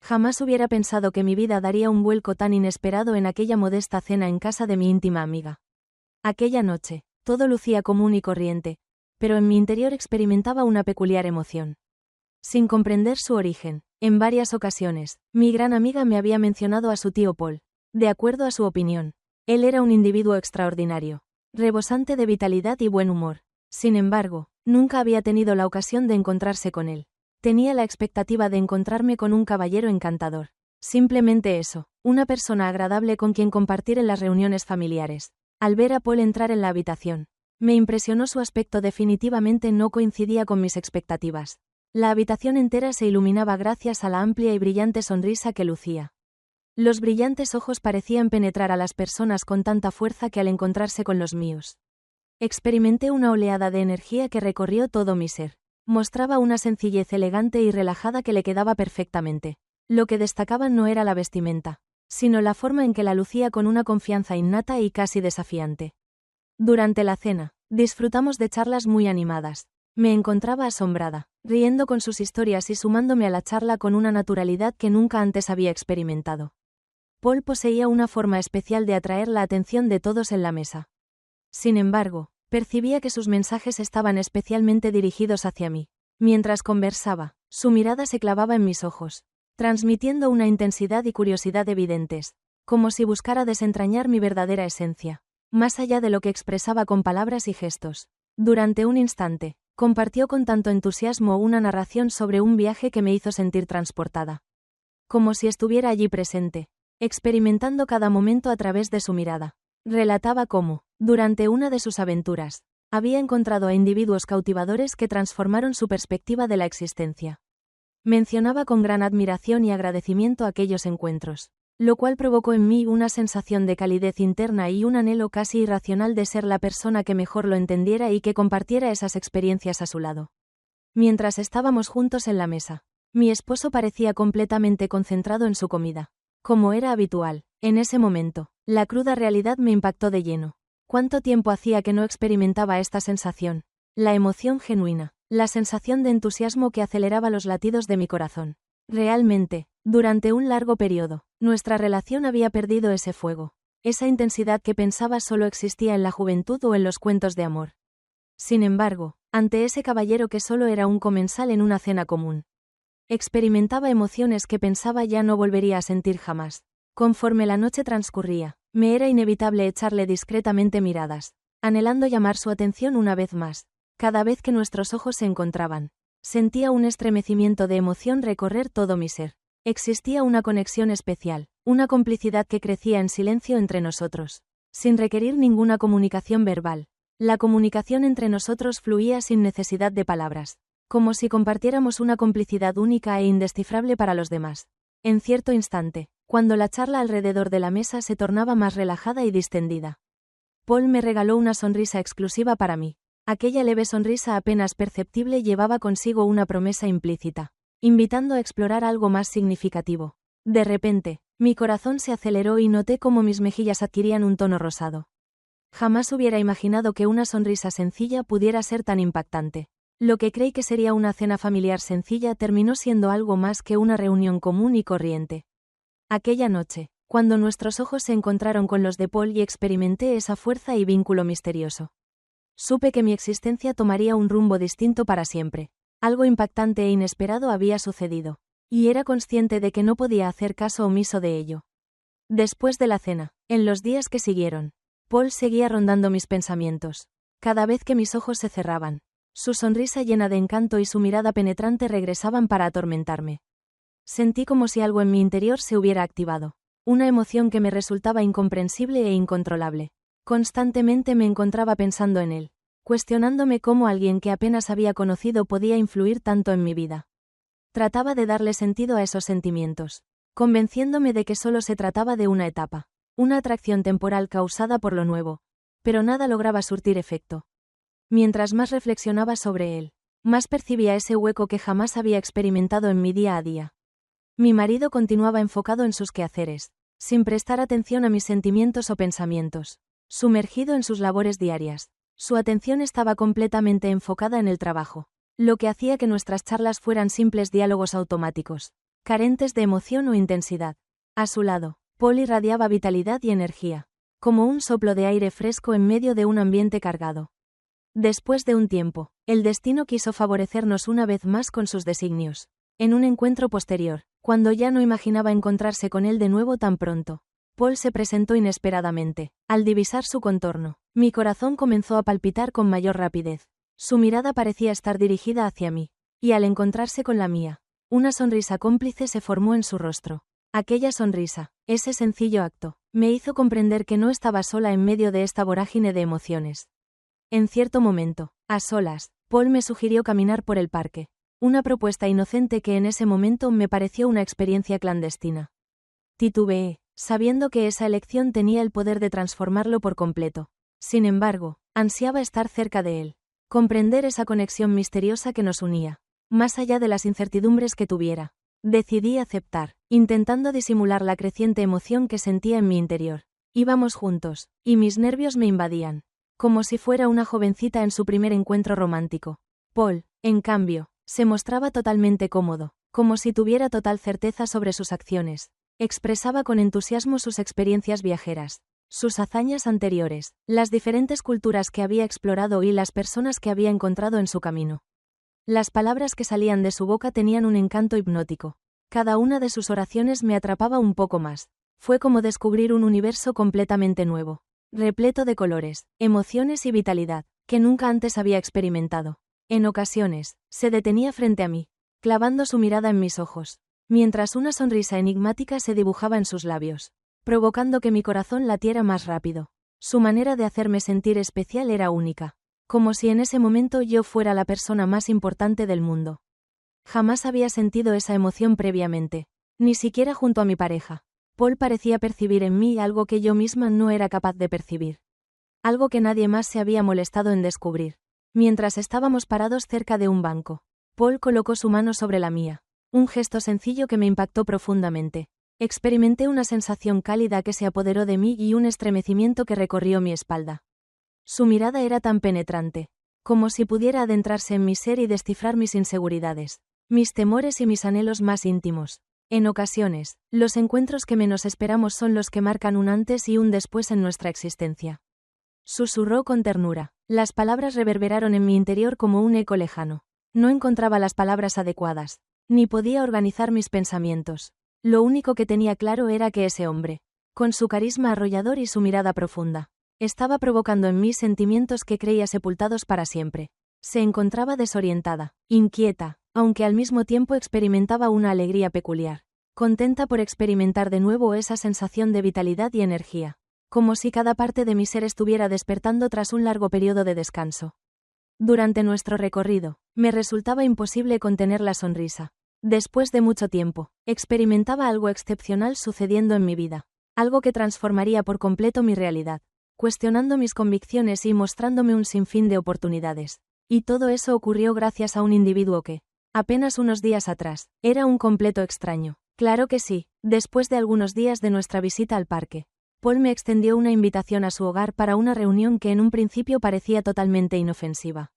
Jamás hubiera pensado que mi vida daría un vuelco tan inesperado en aquella modesta cena en casa de mi íntima amiga. Aquella noche, todo lucía común y corriente, pero en mi interior experimentaba una peculiar emoción. Sin comprender su origen, en varias ocasiones, mi gran amiga me había mencionado a su tío Paul. De acuerdo a su opinión, él era un individuo extraordinario, rebosante de vitalidad y buen humor. Sin embargo, nunca había tenido la ocasión de encontrarse con él. Tenía la expectativa de encontrarme con un caballero encantador. Simplemente eso, una persona agradable con quien compartir en las reuniones familiares. Al ver a Paul entrar en la habitación, me impresionó su aspecto. Definitivamente no coincidía con mis expectativas. La habitación entera se iluminaba gracias a la amplia y brillante sonrisa que lucía. Los brillantes ojos parecían penetrar a las personas con tanta fuerza que al encontrarse con los míos, experimenté una oleada de energía que recorrió todo mi ser. Mostraba una sencillez elegante y relajada que le quedaba perfectamente. Lo que destacaba no era la vestimenta, sino la forma en que la lucía con una confianza innata y casi desafiante. Durante la cena, disfrutamos de charlas muy animadas. Me encontraba asombrada, riendo con sus historias y sumándome a la charla con una naturalidad que nunca antes había experimentado. Paul poseía una forma especial de atraer la atención de todos en la mesa. Sin embargo, percibía que sus mensajes estaban especialmente dirigidos hacia mí. Mientras conversaba, su mirada se clavaba en mis ojos, transmitiendo una intensidad y curiosidad evidentes, como si buscara desentrañar mi verdadera esencia, más allá de lo que expresaba con palabras y gestos. Durante un instante, compartió con tanto entusiasmo una narración sobre un viaje que me hizo sentir transportada. Como si estuviera allí presente, experimentando cada momento a través de su mirada. Relataba cómo, durante una de sus aventuras, había encontrado a individuos cautivadores que transformaron su perspectiva de la existencia. Mencionaba con gran admiración y agradecimiento aquellos encuentros, lo cual provocó en mí una sensación de calidez interna y un anhelo casi irracional de ser la persona que mejor lo entendiera y que compartiera esas experiencias a su lado. Mientras estábamos juntos en la mesa, mi esposo parecía completamente concentrado en su comida. Como era habitual, en ese momento, la cruda realidad me impactó de lleno. ¿Cuánto tiempo hacía que no experimentaba esta sensación? La emoción genuina, la sensación de entusiasmo que aceleraba los latidos de mi corazón. Realmente, durante un largo periodo, nuestra relación había perdido ese fuego, esa intensidad que pensaba solo existía en la juventud o en los cuentos de amor. Sin embargo, ante ese caballero que solo era un comensal en una cena común, experimentaba emociones que pensaba ya no volvería a sentir jamás. Conforme la noche transcurría, me era inevitable echarle discretamente miradas, anhelando llamar su atención una vez más. Cada vez que nuestros ojos se encontraban, sentía un estremecimiento de emoción recorrer todo mi ser. Existía una conexión especial, una complicidad que crecía en silencio entre nosotros, sin requerir ninguna comunicación verbal. La comunicación entre nosotros fluía sin necesidad de palabras, como si compartiéramos una complicidad única e indescifrable para los demás. En cierto instante, cuando la charla alrededor de la mesa se tornaba más relajada y distendida, Paul me regaló una sonrisa exclusiva para mí. Aquella leve sonrisa apenas perceptible llevaba consigo una promesa implícita, invitando a explorar algo más significativo. De repente, mi corazón se aceleró y noté cómo mis mejillas adquirían un tono rosado. Jamás hubiera imaginado que una sonrisa sencilla pudiera ser tan impactante. Lo que creí que sería una cena familiar sencilla terminó siendo algo más que una reunión común y corriente. Aquella noche, cuando nuestros ojos se encontraron con los de Paul y experimenté esa fuerza y vínculo misterioso, supe que mi existencia tomaría un rumbo distinto para siempre. Algo impactante e inesperado había sucedido, y era consciente de que no podía hacer caso omiso de ello. Después de la cena, en los días que siguieron, Paul seguía rondando mis pensamientos. Cada vez que mis ojos se cerraban, su sonrisa llena de encanto y su mirada penetrante regresaban para atormentarme. Sentí como si algo en mi interior se hubiera activado, una emoción que me resultaba incomprensible e incontrolable. Constantemente me encontraba pensando en él, cuestionándome cómo alguien que apenas había conocido podía influir tanto en mi vida. Trataba de darle sentido a esos sentimientos, convenciéndome de que solo se trataba de una etapa, una atracción temporal causada por lo nuevo, pero nada lograba surtir efecto. Mientras más reflexionaba sobre él, más percibía ese hueco que jamás había experimentado en mi día a día. Mi marido continuaba enfocado en sus quehaceres, sin prestar atención a mis sentimientos o pensamientos, sumergido en sus labores diarias. Su atención estaba completamente enfocada en el trabajo, lo que hacía que nuestras charlas fueran simples diálogos automáticos. carentes de emoción o intensidad. A su lado, Paul irradiaba vitalidad y energía, como un soplo de aire fresco en medio de un ambiente cargado. Después de un tiempo, el destino quiso favorecernos una vez más con sus designios. En un encuentro posterior, cuando ya no imaginaba encontrarse con él de nuevo tan pronto, Paul se presentó inesperadamente. Al divisar su contorno, mi corazón comenzó a palpitar con mayor rapidez. Su mirada parecía estar dirigida hacia mí, y al encontrarse con la mía, una sonrisa cómplice se formó en su rostro. Aquella sonrisa, ese sencillo acto, me hizo comprender que no estaba sola en medio de esta vorágine de emociones. En cierto momento, a solas, Paul me sugirió caminar por el parque. Una propuesta inocente que en ese momento me pareció una experiencia clandestina. Titubeé, sabiendo que esa elección tenía el poder de transformarlo por completo. Sin embargo, ansiaba estar cerca de él, comprender esa conexión misteriosa que nos unía, más allá de las incertidumbres que tuviera. Decidí aceptar, intentando disimular la creciente emoción que sentía en mi interior. Íbamos juntos, y mis nervios me invadían, como si fuera una jovencita en su primer encuentro romántico. Paul, en cambio, se mostraba totalmente cómodo, como si tuviera total certeza sobre sus acciones. Expresaba con entusiasmo sus experiencias viajeras, sus hazañas anteriores, las diferentes culturas que había explorado y las personas que había encontrado en su camino. Las palabras que salían de su boca tenían un encanto hipnótico. Cada una de sus oraciones me atrapaba un poco más. Fue como descubrir un universo completamente nuevo, repleto de colores, emociones y vitalidad, que nunca antes había experimentado. En ocasiones, se detenía frente a mí, clavando su mirada en mis ojos, mientras una sonrisa enigmática se dibujaba en sus labios, provocando que mi corazón latiera más rápido. Su manera de hacerme sentir especial era única, como si en ese momento yo fuera la persona más importante del mundo. Jamás había sentido esa emoción previamente, ni siquiera junto a mi pareja. Paul parecía percibir en mí algo que yo misma no era capaz de percibir. Algo que nadie más se había molestado en descubrir. Mientras estábamos parados cerca de un banco, Paul colocó su mano sobre la mía. Un gesto sencillo que me impactó profundamente. Experimenté una sensación cálida que se apoderó de mí y un estremecimiento que recorrió mi espalda. Su mirada era tan penetrante, como si pudiera adentrarse en mi ser y descifrar mis inseguridades, mis temores y mis anhelos más íntimos. En ocasiones, los encuentros que menos esperamos son los que marcan un antes y un después en nuestra existencia. Susurró con ternura. Las palabras reverberaron en mi interior como un eco lejano. No encontraba las palabras adecuadas, ni podía organizar mis pensamientos. Lo único que tenía claro era que ese hombre, con su carisma arrollador y su mirada profunda, estaba provocando en mí sentimientos que creía sepultados para siempre. Se encontraba desorientada, inquieta, aunque al mismo tiempo experimentaba una alegría peculiar, contenta por experimentar de nuevo esa sensación de vitalidad y energía, como si cada parte de mi ser estuviera despertando tras un largo periodo de descanso. Durante nuestro recorrido, me resultaba imposible contener la sonrisa. Después de mucho tiempo, experimentaba algo excepcional sucediendo en mi vida, algo que transformaría por completo mi realidad, cuestionando mis convicciones y mostrándome un sinfín de oportunidades. Y todo eso ocurrió gracias a un individuo que, apenas unos días atrás, era un completo extraño. Claro que sí, después de algunos días de nuestra visita al parque, Paul me extendió una invitación a su hogar para una reunión que en un principio parecía totalmente inofensiva.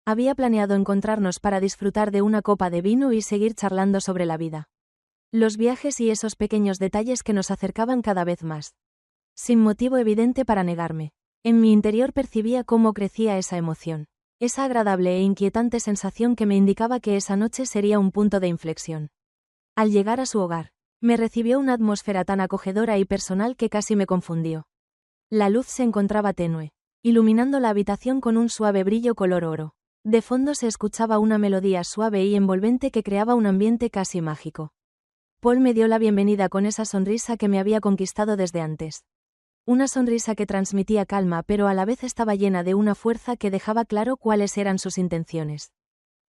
Había planeado encontrarnos para disfrutar de una copa de vino y seguir charlando sobre la vida, los viajes y esos pequeños detalles que nos acercaban cada vez más. Sin motivo evidente para negarme, en mi interior percibía cómo crecía esa emoción, esa agradable e inquietante sensación que me indicaba que esa noche sería un punto de inflexión. Al llegar a su hogar, me recibió una atmósfera tan acogedora y personal que casi me confundió. La luz se encontraba tenue, iluminando la habitación con un suave brillo color oro. De fondo se escuchaba una melodía suave y envolvente que creaba un ambiente casi mágico. Paul me dio la bienvenida con esa sonrisa que me había conquistado desde antes. Una sonrisa que transmitía calma pero a la vez estaba llena de una fuerza que dejaba claro cuáles eran sus intenciones.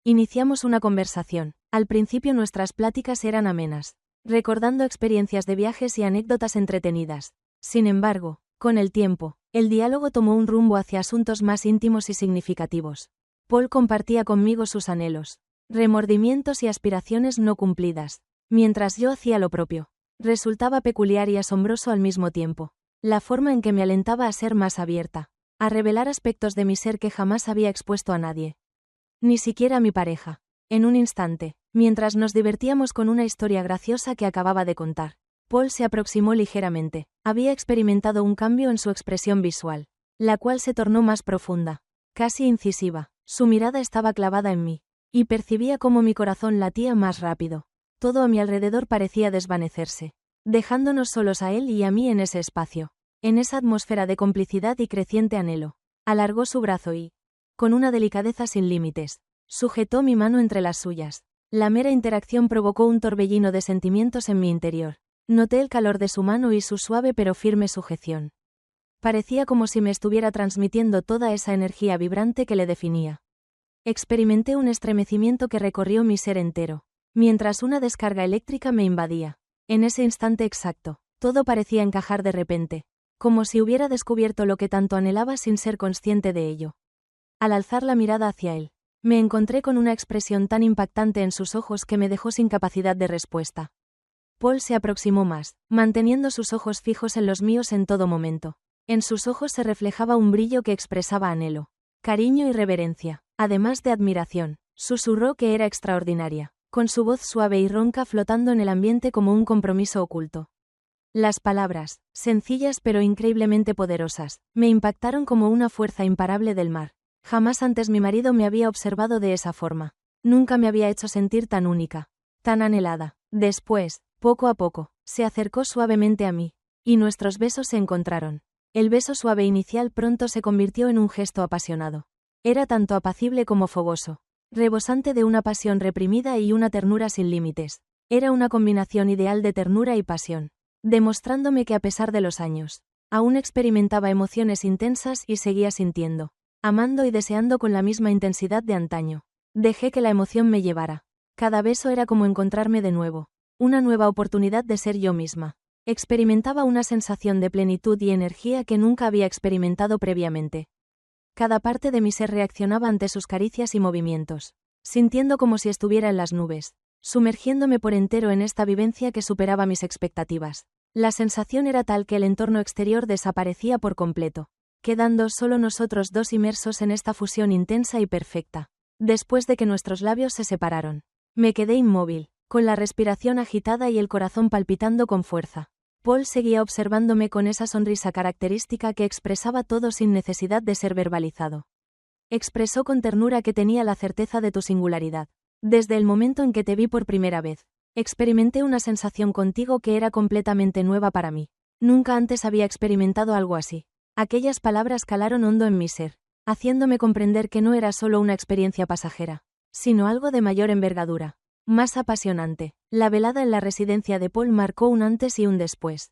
Iniciamos una conversación. Al principio nuestras pláticas eran amenas, recordando experiencias de viajes y anécdotas entretenidas. Sin embargo, con el tiempo, el diálogo tomó un rumbo hacia asuntos más íntimos y significativos. Paul compartía conmigo sus anhelos, remordimientos y aspiraciones no cumplidas, mientras yo hacía lo propio. Resultaba peculiar y asombroso al mismo tiempo, la forma en que me alentaba a ser más abierta, a revelar aspectos de mi ser que jamás había expuesto a nadie, ni siquiera a mi pareja. En un instante, mientras nos divertíamos con una historia graciosa que acababa de contar, Paul se aproximó ligeramente. Había experimentado un cambio en su expresión visual, la cual se tornó más profunda, casi incisiva. Su mirada estaba clavada en mí, y percibía cómo mi corazón latía más rápido. Todo a mi alrededor parecía desvanecerse, dejándonos solos a él y a mí en ese espacio, en esa atmósfera de complicidad y creciente anhelo. Alargó su brazo y, con una delicadeza sin límites, sujetó mi mano entre las suyas. La mera interacción provocó un torbellino de sentimientos en mi interior. Noté el calor de su mano y su suave pero firme sujeción. Parecía como si me estuviera transmitiendo toda esa energía vibrante que le definía. Experimenté un estremecimiento que recorrió mi ser entero, mientras una descarga eléctrica me invadía. En ese instante exacto, todo parecía encajar de repente, como si hubiera descubierto lo que tanto anhelaba sin ser consciente de ello. Al alzar la mirada hacia él, me encontré con una expresión tan impactante en sus ojos que me dejó sin capacidad de respuesta. Paul se aproximó más, manteniendo sus ojos fijos en los míos en todo momento. En sus ojos se reflejaba un brillo que expresaba anhelo, cariño y reverencia, además de admiración. Susurró que era extraordinaria, con su voz suave y ronca flotando en el ambiente como un compromiso oculto. Las palabras, sencillas pero increíblemente poderosas, me impactaron como una fuerza imparable del mar. Jamás antes mi marido me había observado de esa forma. Nunca me había hecho sentir tan única, tan anhelada. Después, poco a poco, se acercó suavemente a mí, y nuestros besos se encontraron. El beso suave inicial pronto se convirtió en un gesto apasionado. Era tanto apacible como fogoso, rebosante de una pasión reprimida y una ternura sin límites. Era una combinación ideal de ternura y pasión, demostrándome que a pesar de los años, aún experimentaba emociones intensas y seguía sintiendo, amando y deseando con la misma intensidad de antaño. Dejé que la emoción me llevara. Cada beso era como encontrarme de nuevo, una nueva oportunidad de ser yo misma. Experimentaba una sensación de plenitud y energía que nunca había experimentado previamente. Cada parte de mi ser reaccionaba ante sus caricias y movimientos, sintiendo como si estuviera en las nubes, sumergiéndome por entero en esta vivencia que superaba mis expectativas. La sensación era tal que el entorno exterior desaparecía por completo, quedando solo nosotros dos inmersos en esta fusión intensa y perfecta. Después de que nuestros labios se separaron, me quedé inmóvil, con la respiración agitada y el corazón palpitando con fuerza. Paul seguía observándome con esa sonrisa característica que expresaba todo sin necesidad de ser verbalizado. Expresó con ternura que tenía la certeza de tu singularidad. Desde el momento en que te vi por primera vez, experimenté una sensación contigo que era completamente nueva para mí. Nunca antes había experimentado algo así. Aquellas palabras calaron hondo en mi ser, haciéndome comprender que no era solo una experiencia pasajera, sino algo de mayor envergadura, más apasionante. La velada en la residencia de Paul marcó un antes y un después.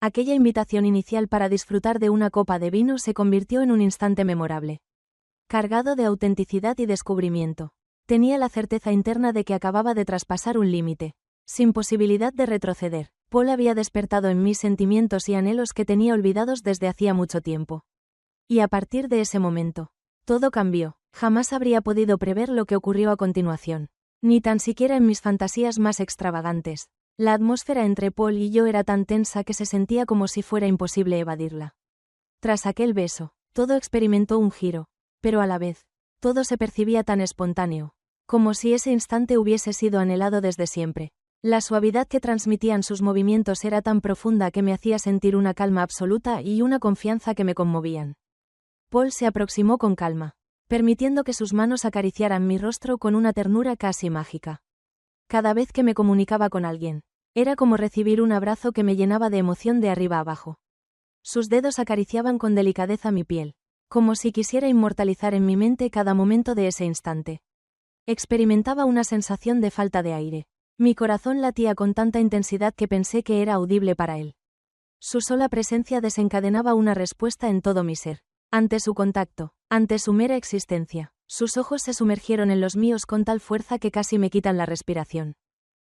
Aquella invitación inicial para disfrutar de una copa de vino se convirtió en un instante memorable, cargado de autenticidad y descubrimiento. Tenía la certeza interna de que acababa de traspasar un límite, sin posibilidad de retroceder. Paul había despertado en mí sentimientos y anhelos que tenía olvidados desde hacía mucho tiempo. Y a partir de ese momento, todo cambió. Jamás habría podido prever lo que ocurrió a continuación, ni tan siquiera en mis fantasías más extravagantes. La atmósfera entre Paul y yo era tan tensa que se sentía como si fuera imposible evadirla. Tras aquel beso, todo experimentó un giro, pero a la vez, todo se percibía tan espontáneo, como si ese instante hubiese sido anhelado desde siempre. La suavidad que transmitían sus movimientos era tan profunda que me hacía sentir una calma absoluta y una confianza que me conmovían. Paul se aproximó con calma, permitiendo que sus manos acariciaran mi rostro con una ternura casi mágica. Cada vez que me comunicaba con alguien, era como recibir un abrazo que me llenaba de emoción de arriba abajo. Sus dedos acariciaban con delicadeza mi piel, como si quisiera inmortalizar en mi mente cada momento de ese instante. Experimentaba una sensación de falta de aire. Mi corazón latía con tanta intensidad que pensé que era audible para él. Su sola presencia desencadenaba una respuesta en todo mi ser. Ante su contacto, ante su mera existencia, sus ojos se sumergieron en los míos con tal fuerza que casi me quitan la respiración.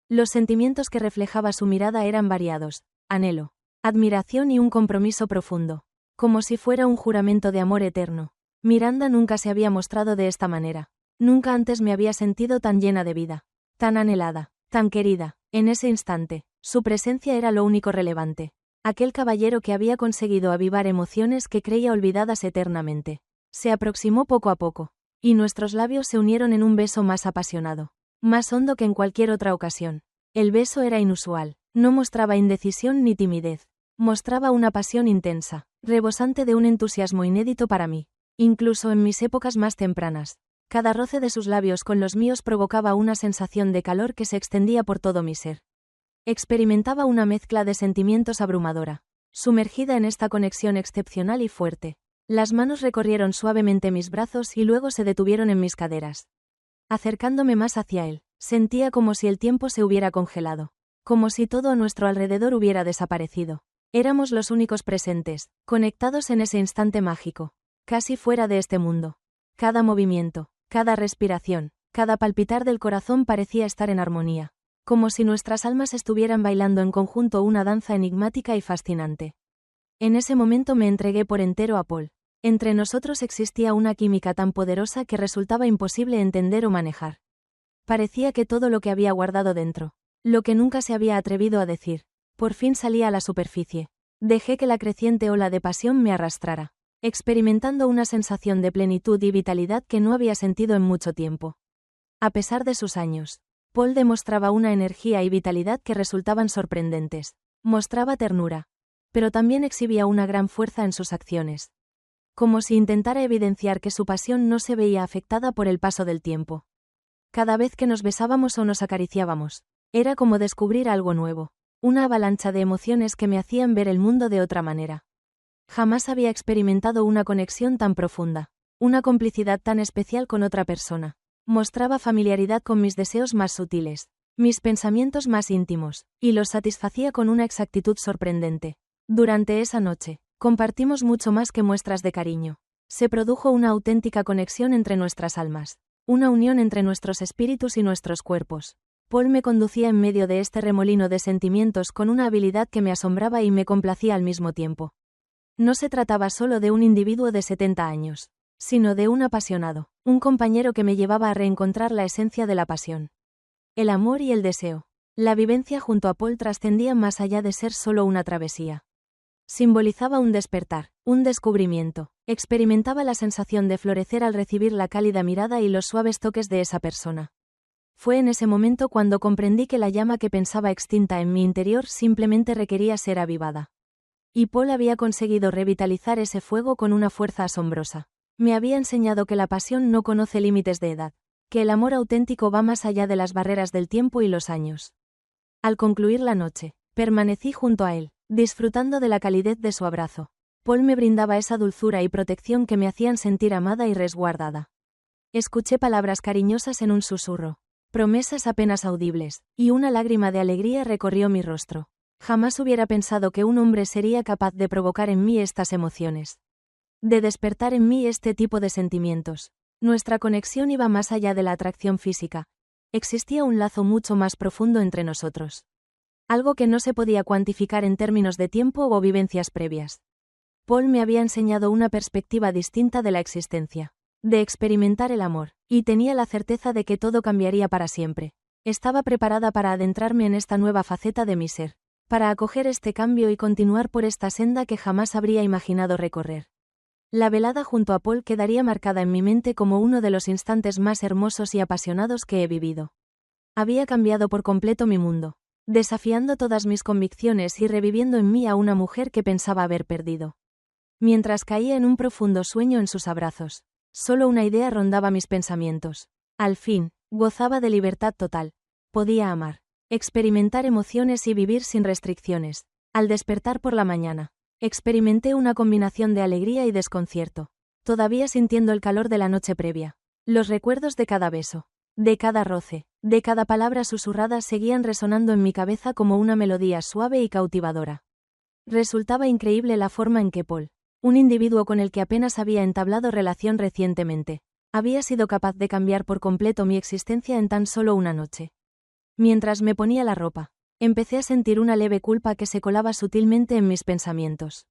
Los sentimientos que reflejaba su mirada eran variados: anhelo, admiración y un compromiso profundo, como si fuera un juramento de amor eterno. Miranda nunca se había mostrado de esta manera. Nunca antes me había sentido tan llena de vida, tan anhelada, tan querida. En ese instante, su presencia era lo único relevante. Aquel caballero que había conseguido avivar emociones que creía olvidadas eternamente. Se aproximó poco a poco, y nuestros labios se unieron en un beso más apasionado. más hondo que en cualquier otra ocasión. El beso era inusual, no mostraba indecisión ni timidez, mostraba una pasión intensa, rebosante de un entusiasmo inédito para mí, incluso en mis épocas más tempranas. Cada roce de sus labios con los míos provocaba una sensación de calor que se extendía por todo mi ser. Experimentaba una mezcla de sentimientos abrumadora, sumergida en esta conexión excepcional y fuerte. Las manos recorrieron suavemente mis brazos y luego se detuvieron en mis caderas. Acercándome más hacia él, sentía como si el tiempo se hubiera congelado, como si todo a nuestro alrededor hubiera desaparecido. Éramos los únicos presentes, conectados en ese instante mágico, casi fuera de este mundo. Cada movimiento, cada respiración, cada palpitar del corazón parecía estar en armonía, como si nuestras almas estuvieran bailando en conjunto una danza enigmática y fascinante. En ese momento me entregué por entero a Paul. Entre nosotros existía una química tan poderosa que resultaba imposible entender o manejar. Parecía que todo lo que había guardado dentro, lo que nunca se había atrevido a decir, por fin salía a la superficie. Dejé que la creciente ola de pasión me arrastrara, experimentando una sensación de plenitud y vitalidad que no había sentido en mucho tiempo. A pesar de sus años, Paul demostraba una energía y vitalidad que resultaban sorprendentes. Mostraba ternura, pero también exhibía una gran fuerza en sus acciones, como si intentara evidenciar que su pasión no se veía afectada por el paso del tiempo. Cada vez que nos besábamos o nos acariciábamos, era como descubrir algo nuevo, una avalancha de emociones que me hacían ver el mundo de otra manera. Jamás había experimentado una conexión tan profunda, una complicidad tan especial con otra persona. Mostraba familiaridad con mis deseos más sutiles, mis pensamientos más íntimos, y los satisfacía con una exactitud sorprendente. Durante esa noche, compartimos mucho más que muestras de cariño. Se produjo una auténtica conexión entre nuestras almas, una unión entre nuestros espíritus y nuestros cuerpos. Paul me conducía en medio de este remolino de sentimientos con una habilidad que me asombraba y me complacía al mismo tiempo. No se trataba solo de un individuo de 70 años, sino de un apasionado, un compañero que me llevaba a reencontrar la esencia de la pasión. El amor y el deseo. La vivencia junto a Paul trascendía más allá de ser solo una travesía. Simbolizaba un despertar, un descubrimiento. Experimentaba la sensación de florecer al recibir la cálida mirada y los suaves toques de esa persona. Fue en ese momento cuando comprendí que la llama que pensaba extinta en mi interior simplemente requería ser avivada. Y Paul había conseguido revitalizar ese fuego con una fuerza asombrosa. Me había enseñado que la pasión no conoce límites de edad, que el amor auténtico va más allá de las barreras del tiempo y los años. Al concluir la noche, permanecí junto a él, disfrutando de la calidez de su abrazo. Paul me brindaba esa dulzura y protección que me hacían sentir amada y resguardada. Escuché palabras cariñosas en un susurro, promesas apenas audibles, y una lágrima de alegría recorrió mi rostro. Jamás hubiera pensado que un hombre sería capaz de provocar en mí estas emociones, de despertar en mí este tipo de sentimientos. Nuestra conexión iba más allá de la atracción física. Existía un lazo mucho más profundo entre nosotros. Algo que no se podía cuantificar en términos de tiempo o vivencias previas. Paul me había enseñado una perspectiva distinta de la existencia, de experimentar el amor, y tenía la certeza de que todo cambiaría para siempre. Estaba preparada para adentrarme en esta nueva faceta de mi ser, para acoger este cambio y continuar por esta senda que jamás habría imaginado recorrer. La velada junto a Paul quedaría marcada en mi mente como uno de los instantes más hermosos y apasionados que he vivido. Había cambiado por completo mi mundo, desafiando todas mis convicciones y reviviendo en mí a una mujer que pensaba haber perdido. Mientras caía en un profundo sueño en sus abrazos, solo una idea rondaba mis pensamientos. Al fin, gozaba de libertad total. Podía amar, experimentar emociones y vivir sin restricciones. Al despertar por la mañana, experimenté una combinación de alegría y desconcierto, todavía sintiendo el calor de la noche previa. Los recuerdos de cada beso, de cada roce, de cada palabra susurrada seguían resonando en mi cabeza como una melodía suave y cautivadora. Resultaba increíble la forma en que Paul, un individuo con el que apenas había entablado relación recientemente, había sido capaz de cambiar por completo mi existencia en tan solo una noche. Mientras me ponía la ropa, empecé a sentir una leve culpa que se colaba sutilmente en mis pensamientos.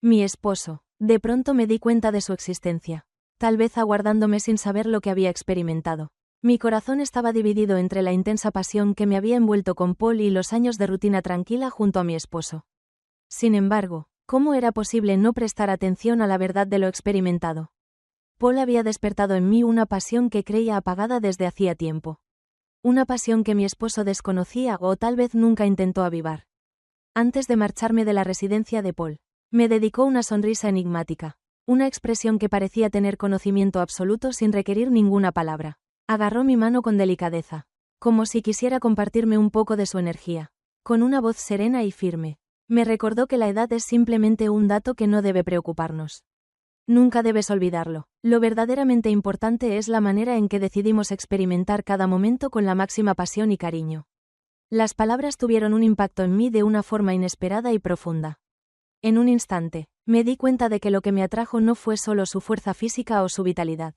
Mi esposo, de pronto me di cuenta de su existencia, tal vez aguardándome sin saber lo que había experimentado. Mi corazón estaba dividido entre la intensa pasión que me había envuelto con Paul y los años de rutina tranquila junto a mi esposo. Sin embargo, ¿cómo era posible no prestar atención a la verdad de lo experimentado? Paul había despertado en mí una pasión que creía apagada desde hacía tiempo. Una pasión que mi esposo desconocía o tal vez nunca intentó avivar. Antes de marcharme de la residencia de Paul, me dedicó una sonrisa enigmática, una expresión que parecía tener conocimiento absoluto sin requerir ninguna palabra. Agarró mi mano con delicadeza, como si quisiera compartirme un poco de su energía. Con una voz serena y firme, me recordó que la edad es simplemente un dato que no debe preocuparnos. Nunca debes olvidarlo. Lo verdaderamente importante es la manera en que decidimos experimentar cada momento con la máxima pasión y cariño. Las palabras tuvieron un impacto en mí de una forma inesperada y profunda. En un instante, me di cuenta de que lo que me atrajo no fue solo su fuerza física o su vitalidad,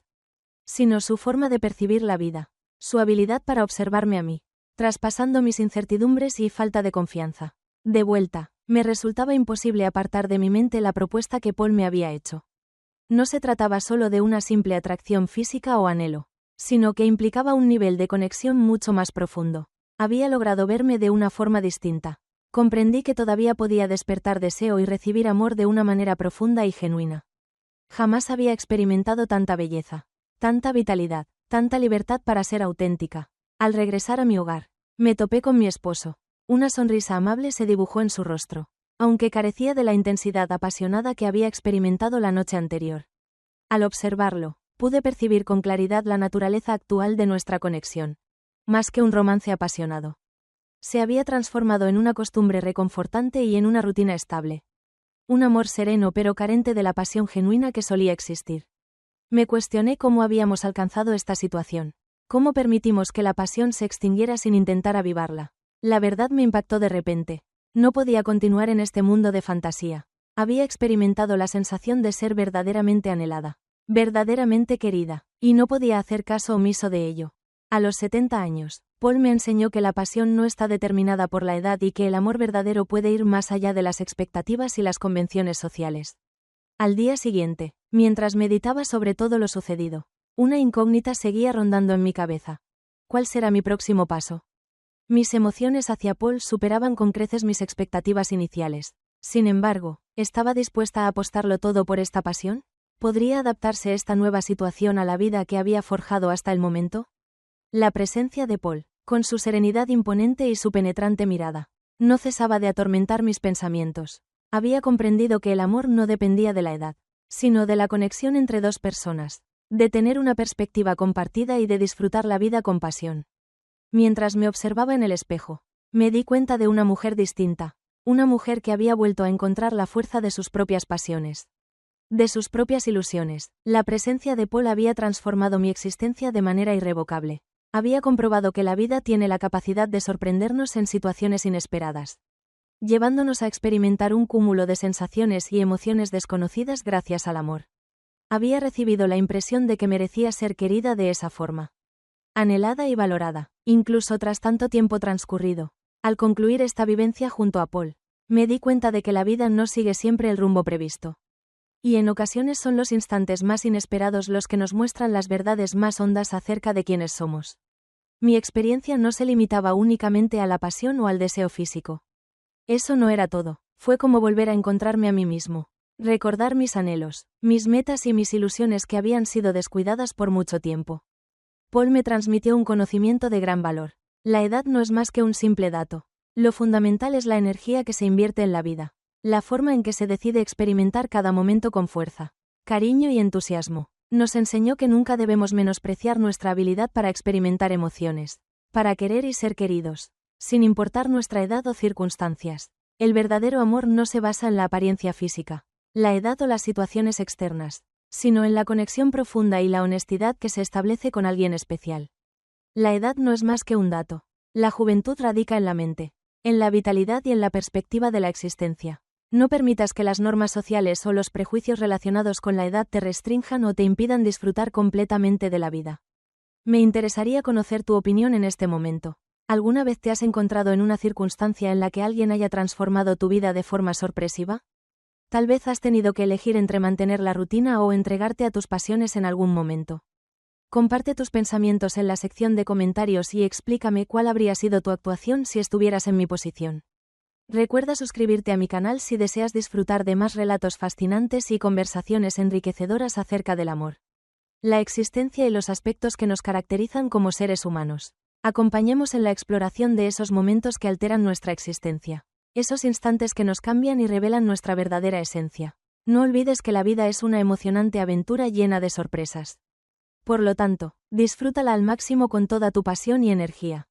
sino su forma de percibir la vida, su habilidad para observarme a mí, traspasando mis incertidumbres y falta de confianza. De vuelta, me resultaba imposible apartar de mi mente la propuesta que Paul me había hecho. No se trataba solo de una simple atracción física o anhelo, sino que implicaba un nivel de conexión mucho más profundo. Había logrado verme de una forma distinta. Comprendí que todavía podía despertar deseo y recibir amor de una manera profunda y genuina. Jamás había experimentado tanta belleza, tanta vitalidad, tanta libertad para ser auténtica. Al regresar a mi hogar, me topé con mi esposo. Una sonrisa amable se dibujó en su rostro, aunque carecía de la intensidad apasionada que había experimentado la noche anterior. Al observarlo, pude percibir con claridad la naturaleza actual de nuestra conexión. Más que un romance apasionado. Se había transformado en una costumbre reconfortante y en una rutina estable. Un amor sereno pero carente de la pasión genuina que solía existir. Me cuestioné cómo habíamos alcanzado esta situación. ¿Cómo permitimos que la pasión se extinguiera sin intentar avivarla? La verdad me impactó de repente. No podía continuar en este mundo de fantasía. Había experimentado la sensación de ser verdaderamente anhelada, verdaderamente querida, y no podía hacer caso omiso de ello. A los 70 años, Paul me enseñó que la pasión no está determinada por la edad y que el amor verdadero puede ir más allá de las expectativas y las convenciones sociales. Al día siguiente, mientras meditaba sobre todo lo sucedido, una incógnita seguía rondando en mi cabeza. ¿Cuál será mi próximo paso? Mis emociones hacia Paul superaban con creces mis expectativas iniciales. Sin embargo, ¿estaba dispuesta a apostarlo todo por esta pasión? ¿Podría adaptarse esta nueva situación a la vida que había forjado hasta el momento? La presencia de Paul, con su serenidad imponente y su penetrante mirada, no cesaba de atormentar mis pensamientos. Había comprendido que el amor no dependía de la edad, sino de la conexión entre dos personas, de tener una perspectiva compartida y de disfrutar la vida con pasión. Mientras me observaba en el espejo, me di cuenta de una mujer distinta, una mujer que había vuelto a encontrar la fuerza de sus propias pasiones, de sus propias ilusiones. La presencia de Paul había transformado mi existencia de manera irrevocable. Había comprobado que la vida tiene la capacidad de sorprendernos en situaciones inesperadas, llevándonos a experimentar un cúmulo de sensaciones y emociones desconocidas gracias al amor. Había recibido la impresión de que merecía ser querida de esa forma, anhelada y valorada, incluso tras tanto tiempo transcurrido. Al concluir esta vivencia junto a Paul, me di cuenta de que la vida no sigue siempre el rumbo previsto. Y en ocasiones son los instantes más inesperados los que nos muestran las verdades más hondas acerca de quiénes somos. Mi experiencia no se limitaba únicamente a la pasión o al deseo físico. Eso no era todo, fue como volver a encontrarme a mí mismo, recordar mis anhelos, mis metas y mis ilusiones que habían sido descuidadas por mucho tiempo. Paul me transmitió un conocimiento de gran valor. La edad no es más que un simple dato. Lo fundamental es la energía que se invierte en la vida, la forma en que se decide experimentar cada momento con fuerza, cariño y entusiasmo. Nos enseñó que nunca debemos menospreciar nuestra habilidad para experimentar emociones, para querer y ser queridos, sin importar nuestra edad o circunstancias. El verdadero amor no se basa en la apariencia física, la edad o las situaciones externas, sino en la conexión profunda y la honestidad que se establece con alguien especial. La edad no es más que un dato. La juventud radica en la mente, en la vitalidad y en la perspectiva de la existencia. No permitas que las normas sociales o los prejuicios relacionados con la edad te restrinjan o te impidan disfrutar completamente de la vida. Me interesaría conocer tu opinión en este momento. ¿Alguna vez te has encontrado en una circunstancia en la que alguien haya transformado tu vida de forma sorpresiva? Tal vez has tenido que elegir entre mantener la rutina o entregarte a tus pasiones en algún momento. Comparte tus pensamientos en la sección de comentarios y explícame cuál habría sido tu actuación si estuvieras en mi posición. Recuerda suscribirte a mi canal si deseas disfrutar de más relatos fascinantes y conversaciones enriquecedoras acerca del amor, la existencia y los aspectos que nos caracterizan como seres humanos. Acompañemos en la exploración de esos momentos que alteran nuestra existencia. Esos instantes que nos cambian y revelan nuestra verdadera esencia. No olvides que la vida es una emocionante aventura llena de sorpresas. Por lo tanto, disfrútala al máximo con toda tu pasión y energía.